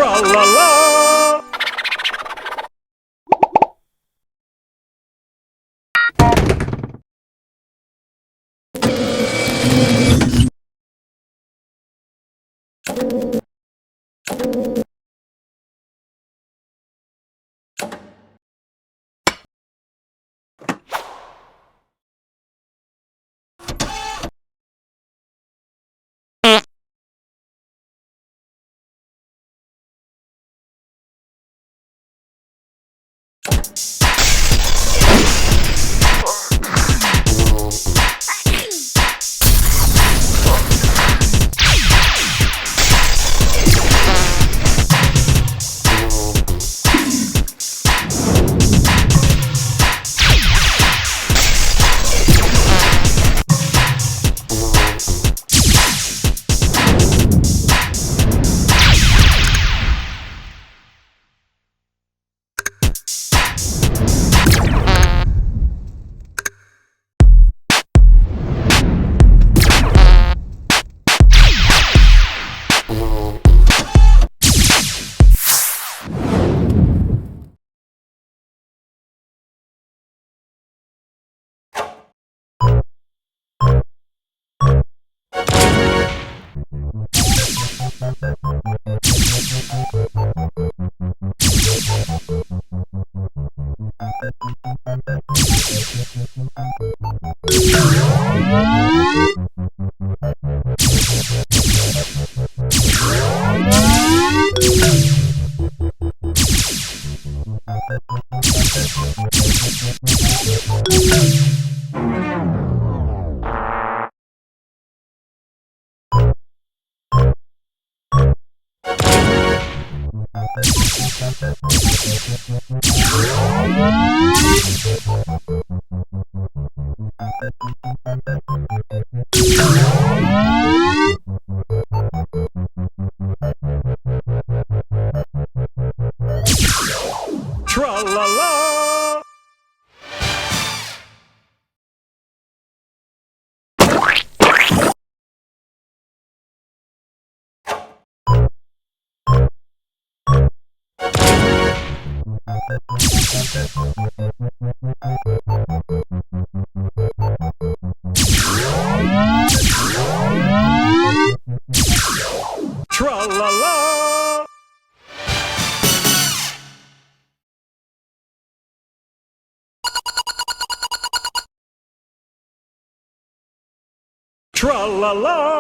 Tra-la-la! Tra-la-la! Tra-la-la! Tra-la-la!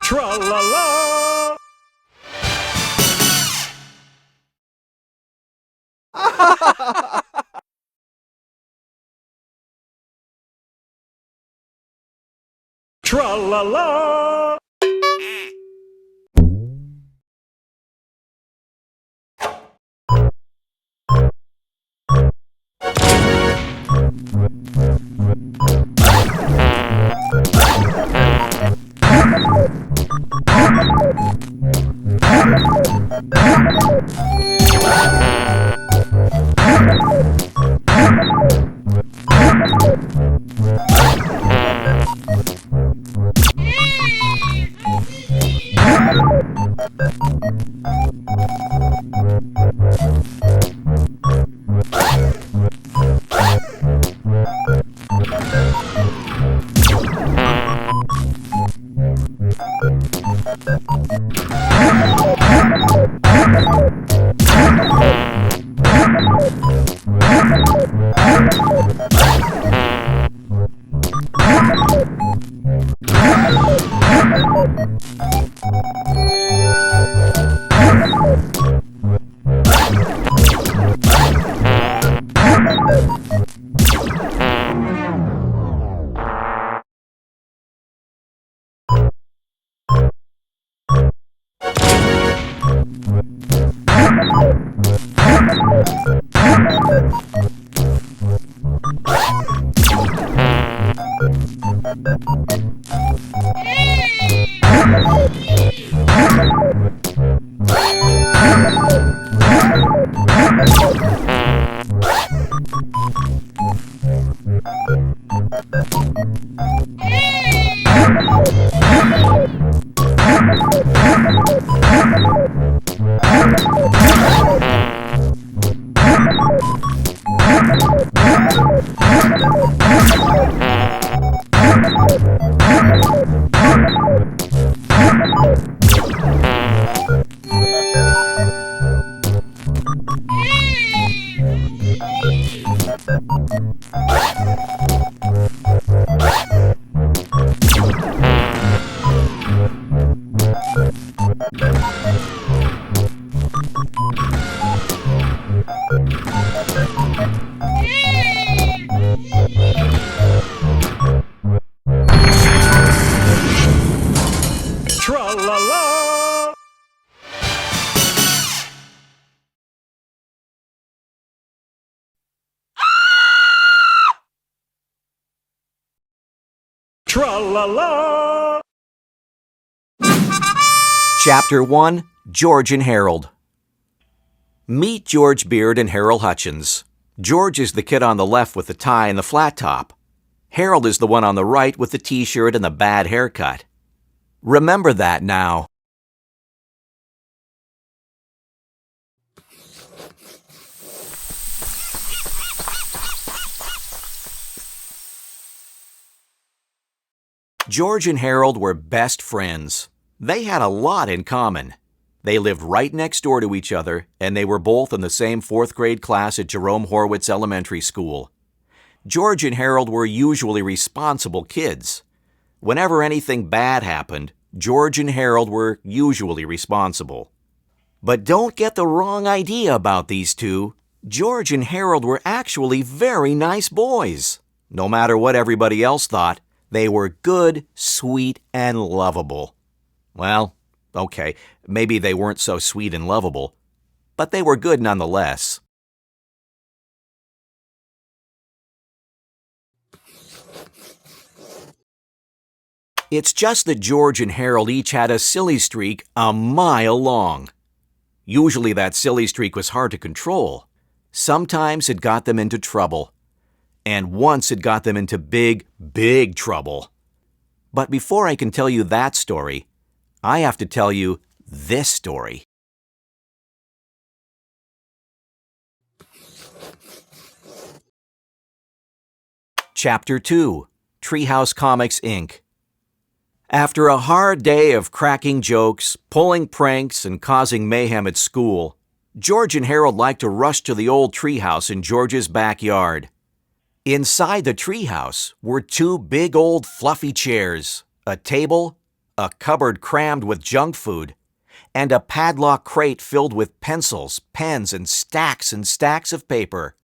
Tra-la-la! Tra-la-la! Tra-la-la! Tra-la-la! Chapter 1, George and Harold. Meet George Beard and Harold Hutchins. George is the kid on the left with the tie and the flat top. Harold is the one on the right with the t-shirt and the bad haircut. Remember that now. George and Harold were best friends. They had a lot in common. They lived right next door to each other, and they were both in the same fourth grade class at Jerome Horwitz Elementary School. George and Harold were usually responsible kids. Whenever anything bad happened, George and Harold were usually responsible. But don't get the wrong idea about these two. George and Harold were actually very nice boys. No matter what everybody else thought, they were good, sweet, and lovable. Well, okay, maybe they weren't so sweet and lovable, but they were good nonetheless. It's just that George and Harold each had a silly streak a mile long. Usually that silly streak was hard to control. Sometimes it got them into trouble. And once it got them into big, big trouble. But before I can tell you that story, I have to tell you this story. Chapter 2, Treehouse Comics, Inc. After a hard day of cracking jokes, pulling pranks, and causing mayhem at school, George and Harold liked to rush to the old treehouse in George's backyard. Inside the treehouse were two big old fluffy chairs, a table, a cupboard crammed with junk food, and a padlock crate filled with pencils, pens, and stacks of paper.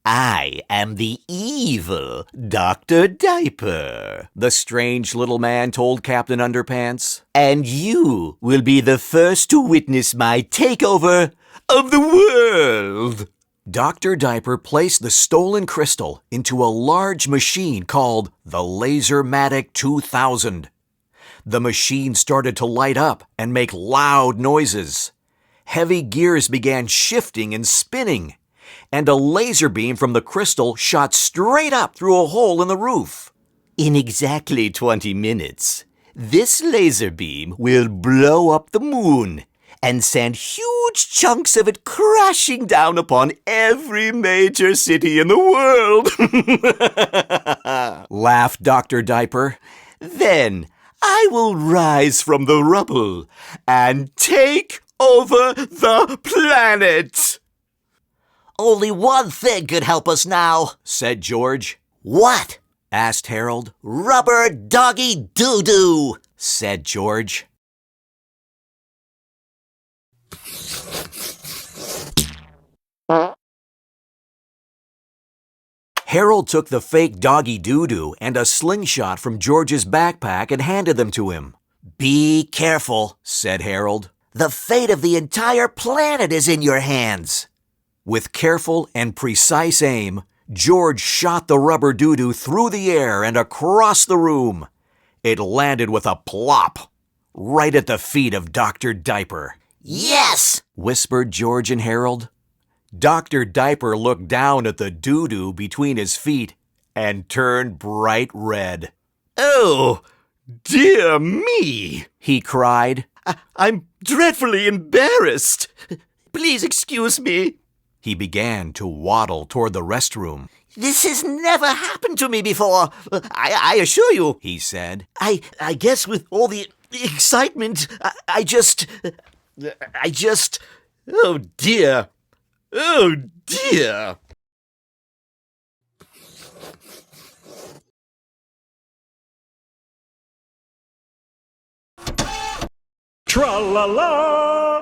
I am the evil Dr. Diaper, the strange little man told Captain Underpants. And you will be the first to witness my takeover of the world. Dr. Diaper placed the stolen crystal into a large machine called the Lasermatic 2000. The machine started to light up and make loud noises. Heavy gears began shifting and spinning, and a laser beam from the crystal shot straight up through a hole in the roof. In exactly 20 minutes, this laser beam will blow up the moon and send huge chunks of it crashing down upon every major city in the world. Laughed Dr. Diaper. Then I will rise from the rubble and take over the planet. Only one thing could help us now, said George. What? Asked Harold. Rubber doggy doo-doo, said George. Harold took the fake doggy doo-doo and a slingshot from George's backpack and handed them to him. "Be careful," said Harold. "The fate of the entire planet is in your hands." With careful and precise aim, George shot the rubber doo-doo through the air and across the room. It landed with a plop, right at the feet of Dr. Diaper. Yes! Whispered George and Harold. Dr. Diaper looked down at the doo-doo between his feet and turned bright red. Oh, dear me, he cried. I'm dreadfully embarrassed. Please excuse me. He began to waddle toward the restroom. This has never happened to me before, I assure you, he said. I guess with all the excitement, I just, oh dear. Oh dear. Tra-la-la.